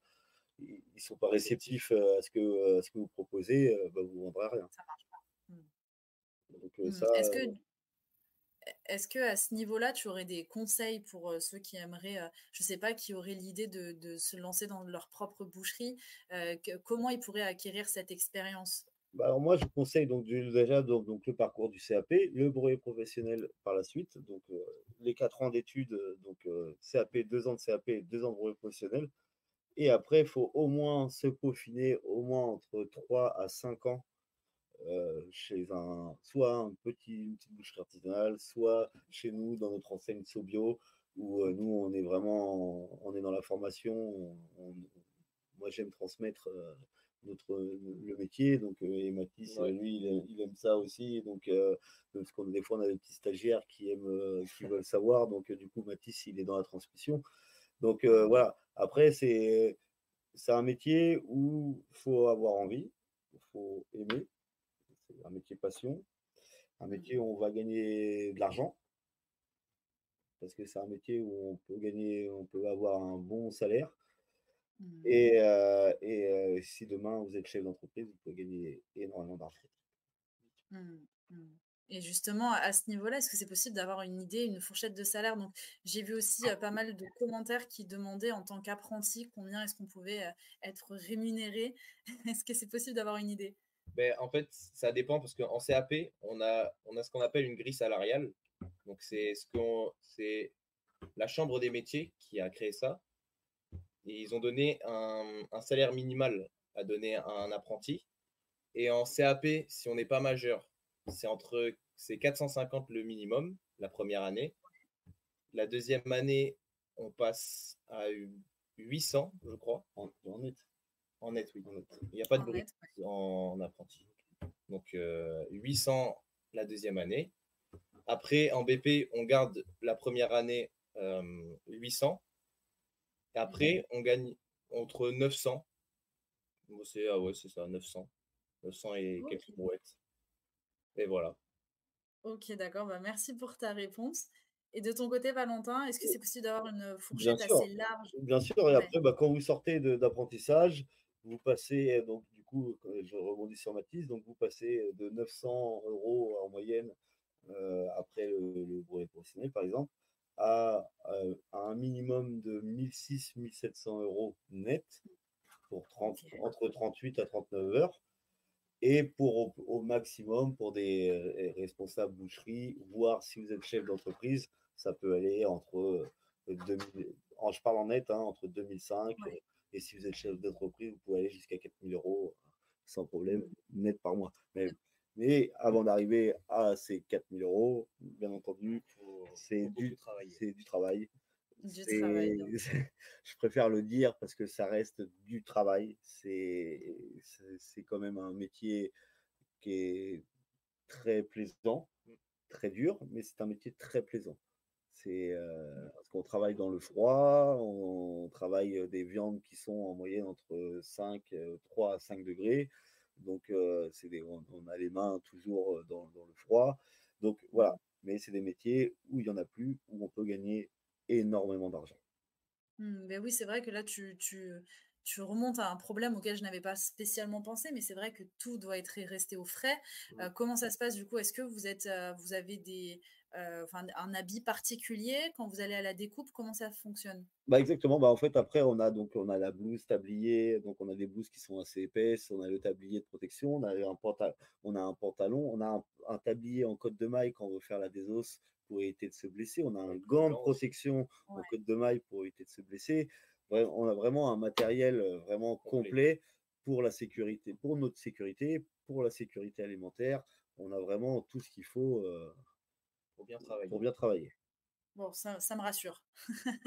réceptifs à ce que vous proposez, bah, vous ne vendrez rien. Ça marche pas. Mm. Donc Mm. ça, Est-ce que à ce niveau-là, tu aurais des conseils pour ceux qui aimeraient, je sais pas, qui auraient l'idée de se lancer dans leur propre boucherie, comment ils pourraient acquérir cette expérience? bah, alors moi je vous conseille donc déjà donc le parcours du CAP, le brevet professionnel par la suite, donc les 4 ans d'études, donc CAP, 2 ans de CAP, 2 ans de brevet professionnel et après il faut au moins se peaufiner au moins entre 3 à 5 ans chez soit une petite boucherie artisanale, soit chez nous dans notre enseigne Sobio, où nous on est dans la formation. Moi j'aime transmettre le métier, donc et Mathis, Ouais. lui, il aime ça aussi, donc parce qu'on des fois on a des petits stagiaires qui veulent savoir, donc du coup Mathis il est dans la transmission. Donc voilà. Après c'est un métier où il faut avoir envie, il faut aimer. C'est un métier passion, un Mmh. métier où on va gagner de l'argent, parce que c'est un métier où on peut avoir un bon salaire. Mmh. Et si demain vous êtes chef d'entreprise, vous pouvez gagner énormément d'argent. Mmh. Mmh. Et justement, à ce niveau-là, est-ce que c'est possible d'avoir une idée, une fourchette de salaire? Donc, j'ai vu aussi pas mal de commentaires qui demandaient en tant qu'apprenti combien est-ce qu'on pouvait être rémunéré. Est-ce que c'est possible d'avoir une idée? Ben, en fait, ça dépend parce qu'en CAP, on a ce qu'on appelle une grille salariale. Donc, c'est la Chambre des métiers qui a créé ça. et ils ont donné un salaire minimal à donner à un apprenti. Et en CAP, si on n'est pas majeur, c'est 450 le minimum la première année. La deuxième année, on passe à 800, je crois. En net. En net, oui. En net. Il n'y a pas de En brut net, en apprenti. Donc 800 la deuxième année. Après, en BP, on garde la première année 800. Et après, on gagne entre 900. Ah ouais, c'est ça, 900. 900 et Ok, quelques brouettes. Et voilà. ok, d'accord. Bah, merci pour ta réponse. Et de ton côté, Valentin, est-ce que c'est possible d'avoir une Bien fourchette sûr, assez large? bien sûr. Et Ouais, après, quand vous sortez d'apprentissage, vous passez, donc du coup, je rebondis sur Mathis, donc vous passez de 900 euros en moyenne après le brevet professionnel, par exemple, à un minimum de 1600-1700 euros net pour ok. entre 38 à 39 heures. Et au maximum, pour des responsables boucherie, voire si vous êtes chef d'entreprise, ça peut aller entre 2000, je parle en net, hein, entre 2005, Ouais. et si vous êtes chef d'entreprise, vous pouvez aller jusqu'à 4000 euros sans problème, Mm. net par mois. Mais avant d'arriver à ces 4000 euros, bien entendu, c'est Faut beaucoup du, travailler. c'est du travail. Du travail. Je préfère le dire parce que ça reste du travail. C'est quand même un métier qui est très plaisant, très dur, mais c'est un métier très plaisant. Parce qu'on travaille dans le froid, on travaille des viandes qui sont en moyenne entre 3 à 5 degrés. Donc, on a les mains toujours dans le froid. Donc, voilà. Mais c'est des métiers où il n'y en a plus, où on peut gagner énormément d'argent. Ben oui, c'est vrai que là, tu remontes à un problème auquel je n'avais pas spécialement pensé, mais c'est vrai que tout doit être resté au frais. Comment ça se passe du coup? Est-ce que vous avez enfin, un habit particulier quand vous allez à la découpe? Comment ça fonctionne? Bah, exactement. Bah, en fait, après, on a la blouse tablier, donc on a des blouses qui sont assez épaisses, on a le tablier de protection, on a un pantalon, on a un tablier en côte de maille quand on veut faire la désosse pour éviter de se blesser, on a un Le gant de blanc aussi. protection en Ouais. côte de maille pour éviter de se blesser. Ouais, on a vraiment un matériel vraiment complet pour la sécurité, pour notre sécurité, pour la sécurité alimentaire. On a vraiment tout ce qu'il faut Pour bien travailler. pour bien travailler. Bon, ça me rassure.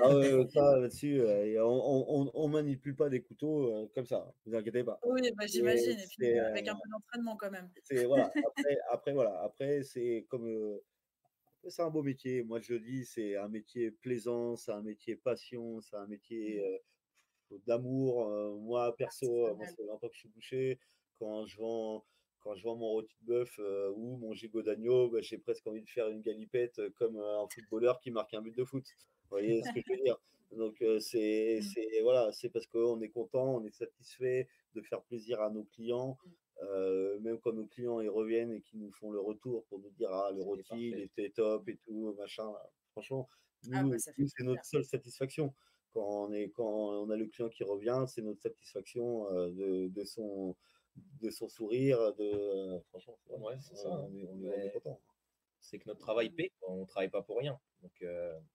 Ah ouais, ça, là-dessus, et on manipule pas des couteaux comme ça, hein, vous inquiétez pas. Oui, bah, C'est j'imagine et puis c'est, avec un peu d'entraînement quand même. voilà. Après, c'est comme c'est un beau métier. Moi, je dis, c'est un métier plaisant, c'est un métier passion, c'est un métier d'amour. Moi, perso, moi, ça Artisanal. fait longtemps que je suis boucher. Quand je vends, quand je vends mon rôti de bœuf ou mon gigot d'agneau, bah, j'ai presque envie de faire une galipette comme un footballeur qui marque un but de foot. Vous voyez ce que je veux dire? Donc, Mmh. voilà, c'est parce qu'on est content, on est satisfait de faire plaisir à nos clients. Mmh. Même quand nos clients ils reviennent et qu'ils nous font le retour pour nous dire ah le C'était rôti il parfait. était top et tout machin. Franchement, Ah bah, ça fait c'est notre plaisir. seule satisfaction quand on a le client qui revient, c'est notre satisfaction de son sourire, franchement, Ouais, c'est ça, hein. on est content. C'est que notre travail paie, quoi. On ne travaille pas pour rien. Donc,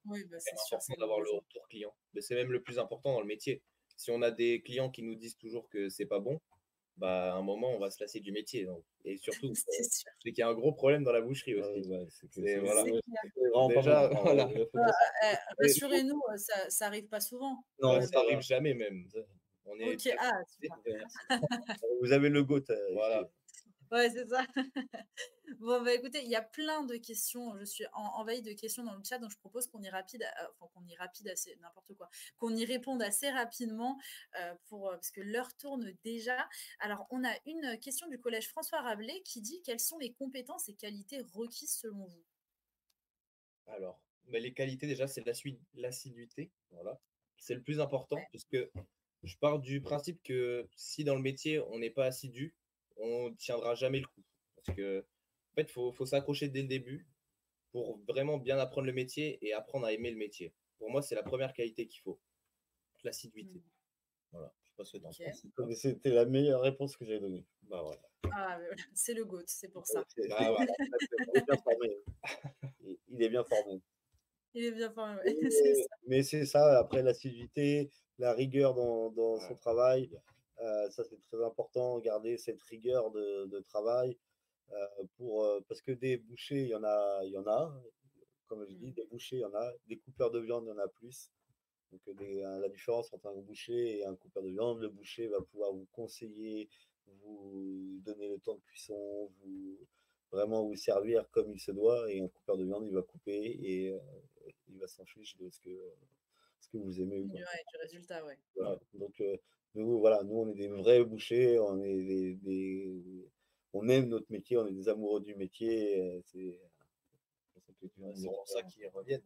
Oui, bah, c'est c'est sûr, important c'est le d'avoir mot le juste. retour client. Mais c'est même le plus important dans le métier. Si on a des clients qui nous disent toujours que c'est pas bon, bah, à un moment, on va se lasser du métier. Donc. Et surtout, C'est sûr. c'est qu'il y a un gros problème dans la boucherie Ah ouais, aussi. ouais, c'est que C'est, voilà. C'est clair. c'est vraiment pas Déjà, bon, hein. voilà. Bah, Et rassurez-nous, ça arrive pas souvent, non, mais ça bon. arrive jamais même. On est OK, très ah fortunés. super. Merci. Vous avez le GOAT ici. Voilà. Ouais, c'est ça. Bon, bah, écoutez, il y a plein de questions. Je suis envahie de questions dans le chat, donc je propose qu'on y rapide, enfin qu'on y rapide assez, n'importe quoi, qu'on y réponde assez rapidement parce que l'heure tourne déjà. Alors, on a une question du collège François Rabelais qui dit quelles sont les compétences et qualités requises selon vous? Alors, bah, les qualités, déjà, c'est l'assiduité. Voilà. C'est le plus important, Ouais. puisque je pars du principe que si dans le métier, on n'est pas assidu, on ne tiendra jamais le coup. Parce que, en fait, faut s'accrocher dès le début pour vraiment bien apprendre le métier et apprendre à aimer le métier. Pour moi, c'est la première qualité qu'il faut, l'assiduité. Mm. Voilà. Je sais pas ce que tu en Ok. penses. C'était la meilleure réponse que j'ai donnée. Bah voilà. Ah, c'est le GOAT, c'est pour ça. Bah voilà. Il est bien formé. Il est bien formé. Il est bien formé, ouais, c'est Mais ça. mais c'est ça, après l'assiduité, la rigueur dans son Ouais, travail, ça c'est très important, garder cette rigueur de travail, parce que des bouchers, il y en a, comme je dis, Mmh. des bouchers, il y en a, des coupeurs de viande, il y en a plus. Donc la différence entre un boucher et un coupeur de viande, le boucher va pouvoir vous conseiller, vous donner le temps de cuisson, vraiment vous servir comme il se doit, et un coupeur de viande, il va couper et il va s'en fiche de ce que vous aimez ou pas. Du résultat, ouais. Voilà. Donc nous, voilà, nous, on est des vrais bouchers, on aime notre métier, on est des amoureux du métier. C'est pour ça que les clients ouais, nous c'est pour ça reviennent. qu'ils reviennent.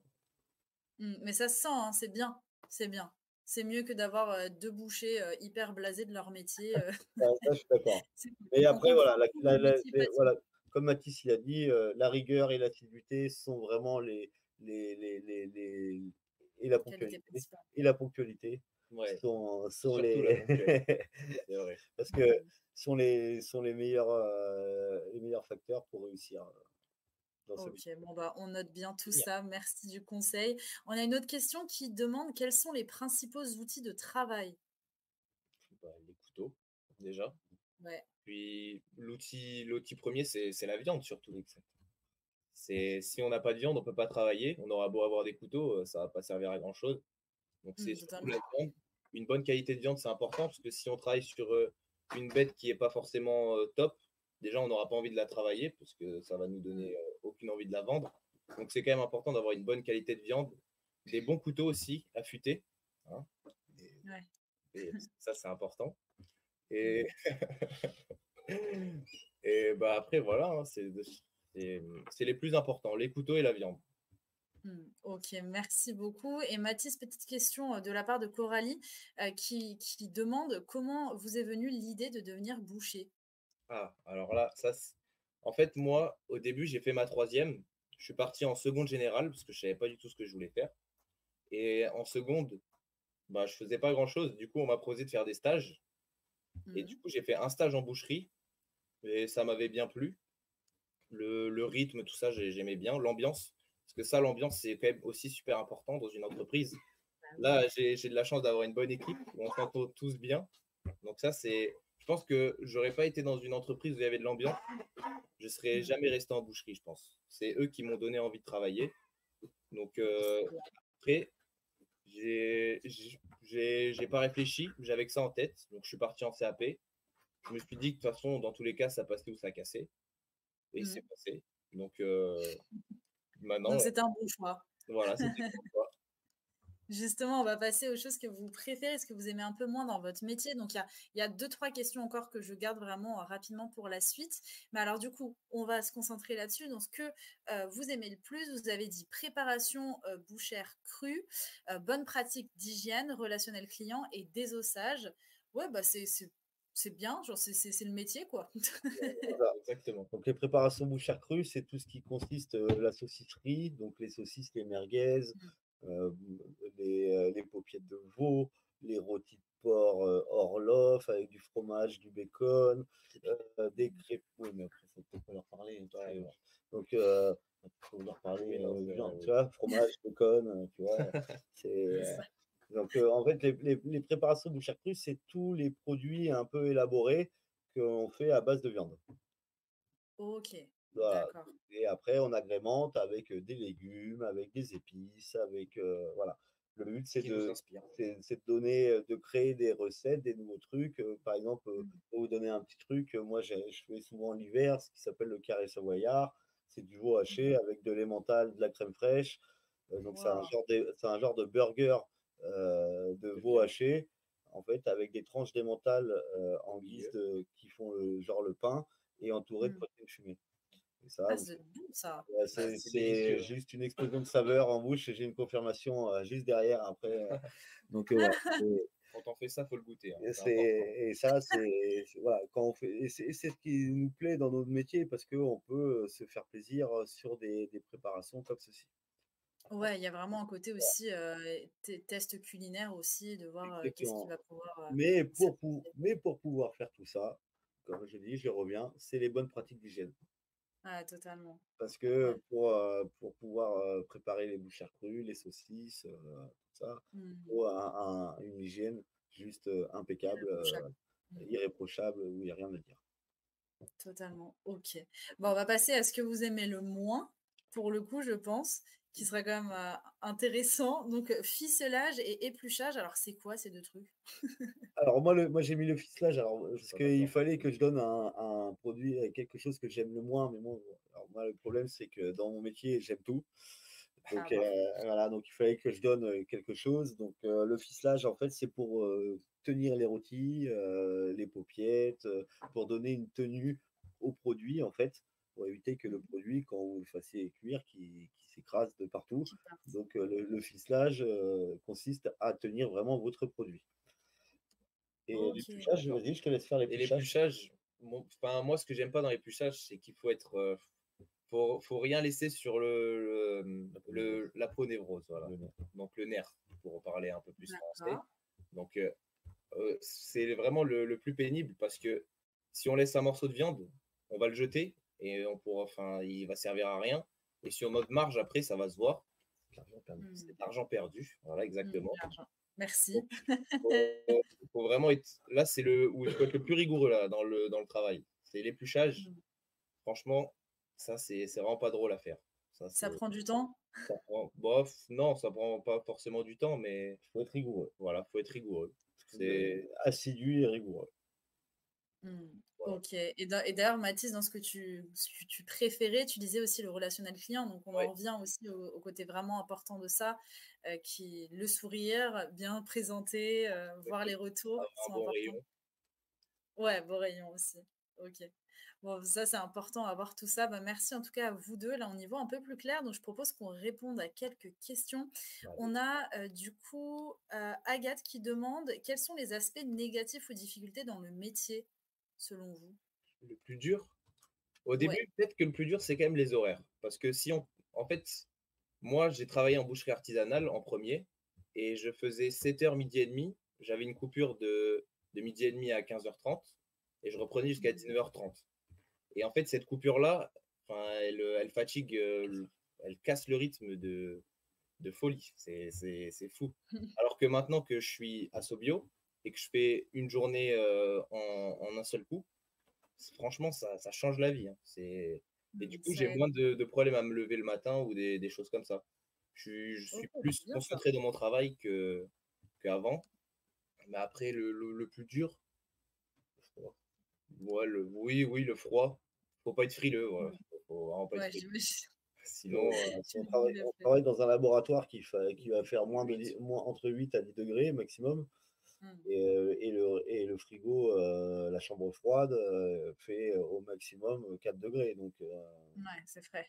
Mais ça se sent, hein, c'est bien, c'est bien. C'est mieux que d'avoir, 2 bouchers, hyper blasés de leur métier, Ça, je suis d'accord. c'est cool. Mais On après, voilà, comprend tout le métier passion. voilà, comme Mathis il a dit, la rigueur et l'assiduité sont vraiment les et la Qualité ponctualité principale. Ouais, sont surtout la les ponctualité, c'est vrai. parce que sont les meilleurs facteurs pour réussir, dans ce OK, métier. bon, bah, on note bien tout Bien. ça. Merci du conseil. On a une autre question qui demande quels sont les principaux outils de travail? Bah, les couteaux, déjà. Ouais. Puis l'outil premier, c'est la viande surtout. C'est si on n'a pas de viande, on peut pas travailler. On aura beau avoir des couteaux, ça va pas servir à grand chose. Donc c'est surtout Totalement. la viande. Une bonne qualité de viande, c'est important parce que si on travaille sur, une bête qui est pas forcément, top, déjà on n'aura pas envie de la travailler parce que ça va nous Mmh. donner, aucune envie de la vendre. Donc c'est quand même important d'avoir une bonne qualité de viande, des bons couteaux aussi affûtés, hein, Ouais. et ça c'est important et Mmh. et bah, après voilà, hein, c'est les plus importants, les couteaux et la viande. OK, merci beaucoup et Mathis, petite question, de la part de Coralie, qui demande comment vous est venue l'idée de devenir boucher? Ah, alors là, ça c en fait, moi, au début, j'ai fait ma troisième. Je suis parti en seconde générale parce que je savais pas du tout ce que je voulais faire et en seconde, bah, je faisais pas grand-chose. Du coup, on m'a proposé de faire des stages et Mmh. du coup, j'ai fait un stage en boucherie et ça m'avait bien plu. Le rythme, tout ça, j'aimais bien. L'ambiance, parce que ça, l'ambiance, c'est quand même aussi super important dans une entreprise. Bah oui. Là, j'ai de la chance d'avoir une bonne équipe où on s'entend tous bien. Donc ça, c'est je pense que j'aurais pas été dans une entreprise où il y avait de l'ambiance, je serais Mmh. jamais resté en boucherie, je pense. C'est eux qui m'ont donné envie de travailler. Donc C'est bien. après, j'ai pas réfléchi, j'avais que ça en tête. Donc je suis parti en CAP. Je me suis dit que de toute façon, dans tous les cas, ça passait ou ça cassait. Et Mmh. c'est passé. Donc maintenant, Donc c'était un bon choix. voilà, c'était le bon choix. Justement, on va passer aux choses que vous préférez, ce que vous aimez un peu moins dans votre métier. Donc, il y a 2-3 questions encore que je garde vraiment rapidement pour la suite. Mais alors, du coup, on va se concentrer là-dessus. Donc, ce que vous aimez le plus, vous avez dit préparation bouchère crue, bonne pratique d'hygiène, relationnel client et désossage. Ouais, bah, c'est bien, genre, c'est le métier, quoi. Voilà. Exactement. Donc les préparations bouchères crues, c'est tout ce qui consiste, la saucisserie, donc les saucisses, les merguez, Mm. heu, les paupiètes de veau, les rôtis de porc, hors lof avec du fromage, du bacon, des crêpes, oui, mais après faut peut-être pas leur parler, hein, parce Ouais, que non. donc faut leur parler, Oui, non, c'est vrai, viande, tu oui. vois? Fromage, bacon, tu vois? C'est, C'est ça. donc en fait, les préparations bouchères crues, c'est tous les produits un peu élaborés qu'on fait à base de viande. Ok, Voilà, d'accord. et après on agrémente avec, des légumes, avec des épices, avec, voilà. Le but Ce qui nous inspire. c'est de donner, de créer des recettes, des nouveaux trucs, par exemple, Mm. pour vous donner un petit truc, moi je fais souvent l'hiver ce qui s'appelle le carré savoyard. C'est du veau haché Mhm. avec de l'emmental, de la crème fraîche, donc Wow. c'est un genre de burger, de C'est veau bien. haché, en fait, avec des tranches d'emmental, en guise Milieu. de qui font le genre le pain, et entouré de Mm. poitrine fumée. Et ça, Ah, c'est bon ça. Ah, c'est c'est c'est délicieux. juste une explosion de saveur en bouche, et j'ai une confirmation, juste derrière après, donc voilà, Quand on fait ça, faut le goûter, hein, et c'est important. ça, voilà, quand on fait, et c'est ce qui nous plaît dans notre métier, parce qu'on peut, se faire plaisir, sur des préparations comme ceci. Ouais, il y a vraiment un côté aussi, test culinaire aussi, de voir, qu'est-ce qui Exactement. va pouvoir, Mais pour pouvoir faire tout ça, comme je dis, je reviens, c'est les bonnes pratiques d'hygiène. Ouais, totalement. Parce que Ouais. pour pouvoir, préparer les bouchères crues, les saucisses, tout ça, Mmh. faut une hygiène juste, impeccable, Irréprochable. Mmh. irréprochable, où il y a rien à dire. Totalement. OK. Bon, on va passer à ce que vous aimez le moins, pour le coup, je pense, qui serait quand même, intéressant. Donc, ficelage et épluchage, alors c'est quoi ces 2 trucs? Alors moi j'ai mis le ficelage, alors, Je suis parce pas qu'il d'accord. fallait que je donne un produit, quelque chose que j'aime le moins, mais bon, alors moi le problème c'est que dans mon métier, j'aime tout. Ah Donc bah, voilà, donc il fallait que je donne, quelque chose. Donc le ficelage en fait, c'est pour, tenir les rôtis, les paupiettes, pour donner une tenue au produit en fait, pour éviter que le mmh, produit quand vous le fassiez cuire qui s'écrase de partout. qui partent. Donc le ficelage, consiste à tenir vraiment votre produit. Et OK. l'épluchage, D'accord. vas-y, je te laisse faire Et l'épluchage. l'épluchage, enfin, moi, ce que j'aime pas dans l'épluchage, c'est qu'il faut être, faut rien laisser sur La ponévrose, la peau-névrose, voilà. le nerf. Donc le nerf, pour parler un peu plus français. D'accord. Donc, c'est vraiment le plus pénible parce que si on laisse un morceau de viande, on va le jeter et on pourra, enfin, il va servir à rien. Et sur notre marge, après, ça va se voir. L'argent perdu. C'est de Mmh. l'argent perdu. Voilà, exactement. L'argent. Donc, Merci. faut vraiment être. Là, c'est le où il faut être le plus rigoureux là, dans le travail. C'est l'épluchage. Mmh. Franchement, ça, c'est vraiment pas drôle à faire. Ça, Ça c'est. prend du temps? Ça prend. Bof, non, ça prend pas forcément du temps, mais Il faut être rigoureux, voilà, faut être rigoureux. C'est. assidu et rigoureux. Mmh. Voilà. OK et d'ailleurs, Mathis, dans ce que tu préférais, tu disais aussi le relationnel client, donc on Ouais, en revient aussi au côté vraiment important de ça, qui le sourire, bien présenté, voir les exactement. retours Avoir un sont bon importants. rayon. Ouais, beau rayon aussi. OK. Bon, ça, c'est important à voir tout ça. Bah, merci en tout cas à vous 2. Là, on y voit un peu plus clair, donc je propose qu'on réponde à quelques questions. Allez. On a, du coup, Agathe qui demande: «Quels sont les aspects négatifs ou difficultés dans le métier, selon vous?» Le plus dur, au Ouais. début, peut-être que le plus dur, c'est quand même les horaires. Parce que si on en fait, moi, j'ai travaillé en boucherie artisanale en premier et je faisais 7 heures, midi et demi. J'avais une coupure de midi et demi à 15h30 et je reprenais jusqu'à Mmh. 19h30. Et en fait, cette coupure-là, enfin, elle fatigue, elle casse le rythme de folie. C'est fou. Alors que maintenant que je suis à Sobio et que je fais une journée, en un seul coup, franchement, ça change la vie, hein. Et du coup, Ça j'ai aide. moins de problèmes à me lever le matin ou des choses comme ça. Je suis OK, plus c'est bien ça. concentré dans mon travail qu'avant. Mais après, le plus dur, ouais, oui, le froid. Faut pas être frileux, voilà. Mmh. Faut vraiment pas être Ouais, frileux. j'imagine Sinon, On j'imagine travaille le on fait. travaille dans un laboratoire qui va faire huit. moins entre 8 à 10 degrés maximum Mmh. et le frigo, la chambre froide, fait, au maximum, 4 degrés Ouais, c'est frais.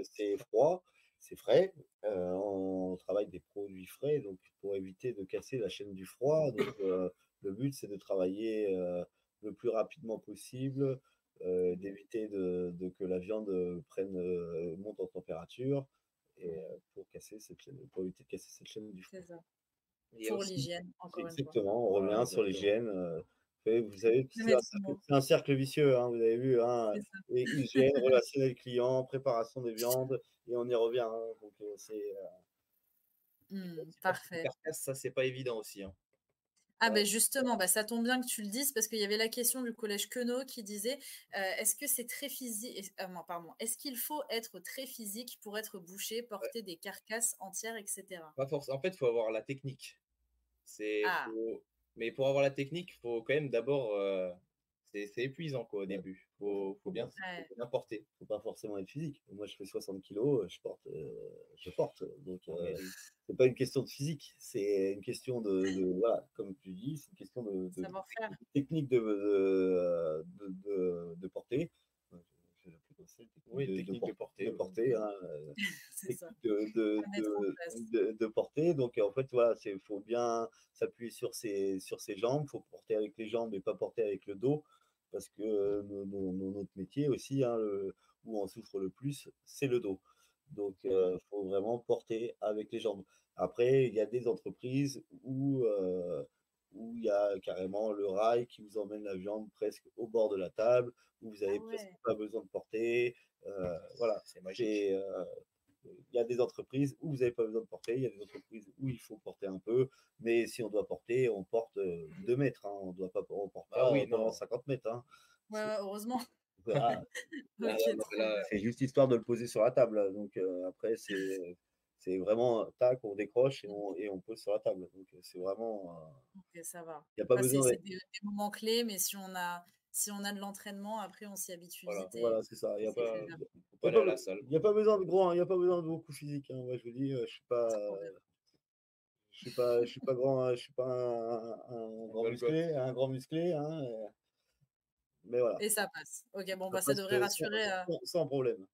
c'est froid, c'est frais, on travaille des produits frais donc pour éviter de casser la chaîne du froid le but c'est de travailler, le plus rapidement possible, Mmh. d'éviter que la viande, monte en température et Mmh. pour éviter de casser cette chaîne du C'est froid. ça. Il y a Pour aussi l'hygiène, encore une fois. exactement, on Voilà, revient sur exactement. l'hygiène, vous savez, Le maître mot, c'est un cercle vicieux, hein, vous avez vu, hein, c'est ça. hygiène, relationnel client, préparation des viandes et on y revient, hein, Il faut Mmh, aussi porter une parfait. carcasse, ça, c'est pas évident aussi, hein. Ah Ça, ben justement, bah, ça tombe bien que tu le dises parce qu'il y avait la question du collège Queneau qui disait, «Est-ce que c'est très physique non pardon, est-ce qu'il faut être très physique pour être boucher, ouais, porter des carcasses entières et cetera?» pas forc en fait, il faut avoir la technique. Ah! Faut Mais pour avoir la technique, il faut quand même d'abord, c'est épuisant, quoi, au ouais, début. faut pas Faut Ouais, bien porter. faut pas forcément être physique. Moi, je fais 60 kilogrammes, je porte, Mais oui, c'est pas une question de physique, c'est une question voilà, comme tu dis, c'est une question de savoir-faire. technique de porter. Je sais plus comment c'est, technique oui, technique de porter, de ouais. porter, hein, C'est ça, technique de à mettre en place. porter. Donc en fait, voilà, c'est faut bien s'appuyer sur ses jambes, faut porter avec les jambes et pas porter avec le dos parce que, notre métier aussi, hein, où on souffre le plus, c'est le dos. Donc Mmh. faut vraiment porter avec les jambes. Après, il y a des entreprises où, où il y a carrément le rail qui vous emmène la viande presque au bord de la table, où vous Ah avez presque ouais. pas besoin de porter. Voilà, C'est magique. il y a des entreprises où vous n'avez pas besoin de porter, il y a des entreprises où il faut porter un peu, mais si on doit porter, on porte 2 mètres, hein, on porte Ah pas oui, pendant non. 50 mètres. Hein. Ouais, ouais, heureusement. Voilà, Ah Ok, non, trop là, bien. c'est juste histoire de le poser sur la table. Donc après, c'est vraiment tac, on décroche et on pose sur la table. Donc c'est vraiment, Ok, ça va. il n'y a pas Ça, c'est besoin c'est d'être. des moments clés, mais si on a de l'entraînement, après, on s'y habitue voilà. vite Voilà, c'est ça. Il n'y et a c'est pas, faisable. Faut il pas y a aller pas, à la salle. il y a pas besoin de gros, hein, il y a pas besoin de beaucoup physique. Hein. Moi, je vous dis, Trop bien. je suis pas grand, hein, je suis pas un grand Golgoth. musclé, un grand musclé, hein, mais voilà, Et ça passe. Ok, bon, ça bah, ça passe devrait rassurer, sans problème.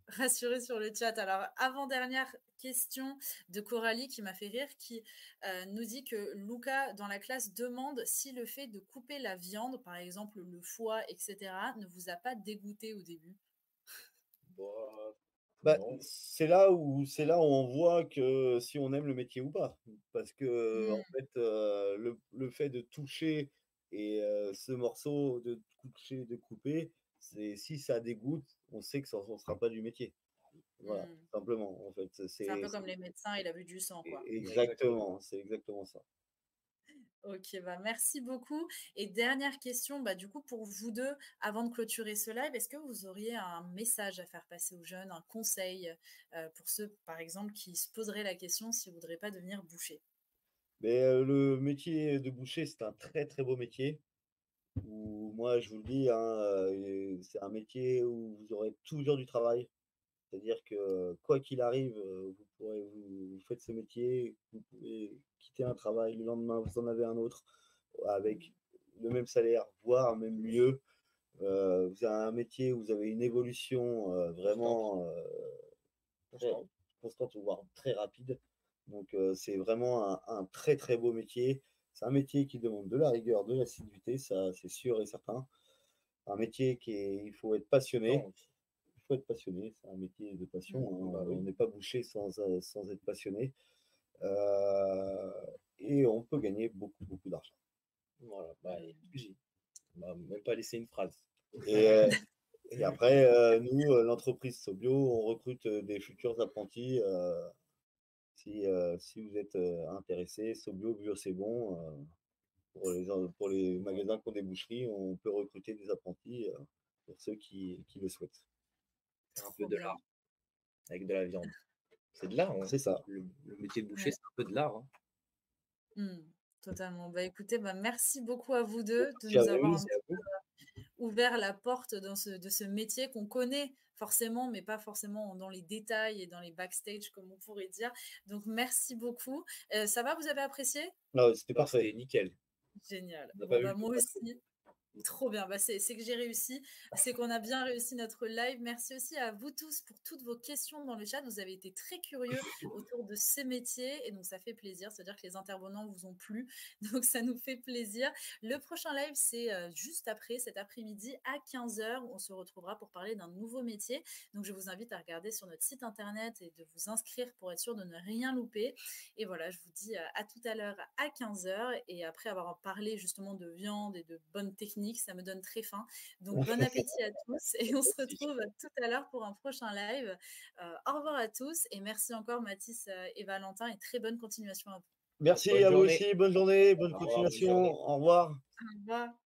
rassurer sur le chat. Alors, avant-dernière question de Coralie qui m'a fait rire, qui nous dit que Luca, dans la classe, demande si le fait de couper la viande, par exemple le foie, etc., ne vous a pas dégoûté au début. Bah, Bah, non. c'est là où on voit que si on aime le métier ou pas. Parce que Hmm, en fait, le fait de toucher et ce morceau de toucher, de couper, c'est si ça dégoûte, on sait que ça ne sera pas du métier. Voilà, hmm. simplement, en fait. C'est un peu comme les médecins et la vue du sang, quoi. Exactement. Exactement, c'est exactement ça. Ok, bah merci beaucoup. Et dernière question, bah du coup pour vous deux, avant de clôturer ce live, est-ce que vous auriez un message à faire passer aux jeunes, un conseil pour ceux, par exemple, qui se poseraient la question s'ils ne voudraient pas devenir boucher? Mais le métier de boucher, c'est un très très beau métier. Où moi, je vous le dis, hein, c'est un métier où vous aurez toujours du travail. C'est-à-dire que quoi qu'il arrive, vous faites ce métier, vous pouvez quitter un travail, le lendemain, vous en avez un autre avec le même salaire, voire même mieux. Vous avez un métier où vous avez une évolution Constante. vraiment très Constante. constante, voire très rapide. Donc, c'est vraiment un très très beau métier. C'est un métier qui demande de la rigueur, de l'assiduité, ça c'est sûr et certain. Un métier il faut être Du passionné. temps aussi. Il faut être passionné, c'est un métier de passion. Mm. Hein. Bah On oui. n'est pas bouché sans être passionné. Euh, et on peut gagner beaucoup, beaucoup d'argent. Voilà. Bah, Mm. on m'a même pas laissé une phrase. Et, et après, nous, l'entreprise Sobio, on recrute des futurs apprentis. Si vous êtes intéressé, Sobio, Bio, c'est bon. Pour les Ouais. magasins qui ont des boucheries, on peut recruter des apprentis pour ceux qui le souhaitent. C'est un peu Trop de bien. l'art avec de la viande. C'est de l'art. Hein. C'est ça. Le métier de boucher, Ouais. c'est un peu de l'art. Hein. Mm. Totalement. Bah écoutez, bah, merci beaucoup à vous deux de Merci à nous vous. avoir Merci à vous. ouvert la porte de ce métier qu'on connaît forcément, mais pas forcément dans les détails et dans les backstage, comme on pourrait dire. Donc, merci beaucoup. Ça va, vous avez apprécié? Non, c'était Alors, parfait. c'était nickel. Génial. On n'a Bon, pas eu bah le temps moi passer. aussi. Trop bien, bah, c'est que j'ai réussi, c'est qu'on a bien réussi notre live. Merci aussi à vous tous pour toutes vos questions dans le chat. Vous avez été très curieux autour de ces métiers et donc ça fait plaisir. C'est-à-dire que les intervenants vous ont plu, donc ça nous fait plaisir. Le prochain live, c'est juste après, cet après-midi à 15 heures. On se retrouvera pour parler d'un nouveau métier. Donc je vous invite à regarder sur notre site internet et de vous inscrire pour être sûr de ne rien louper. Et voilà, je vous dis à tout à l'heure à 15 heures. Et après avoir parlé justement de viande et de bonnes techniques, ça me donne très faim. Donc bon appétit à tous et on se Merci. retrouve tout à l'heure pour un prochain live. Au revoir à tous et merci encore Mathis et Valentin et très bonne continuation à vous. Merci Bonne à vous journée. aussi. Bonne journée, bonne Au revoir, bonne continuation. journée. Au revoir. Au revoir.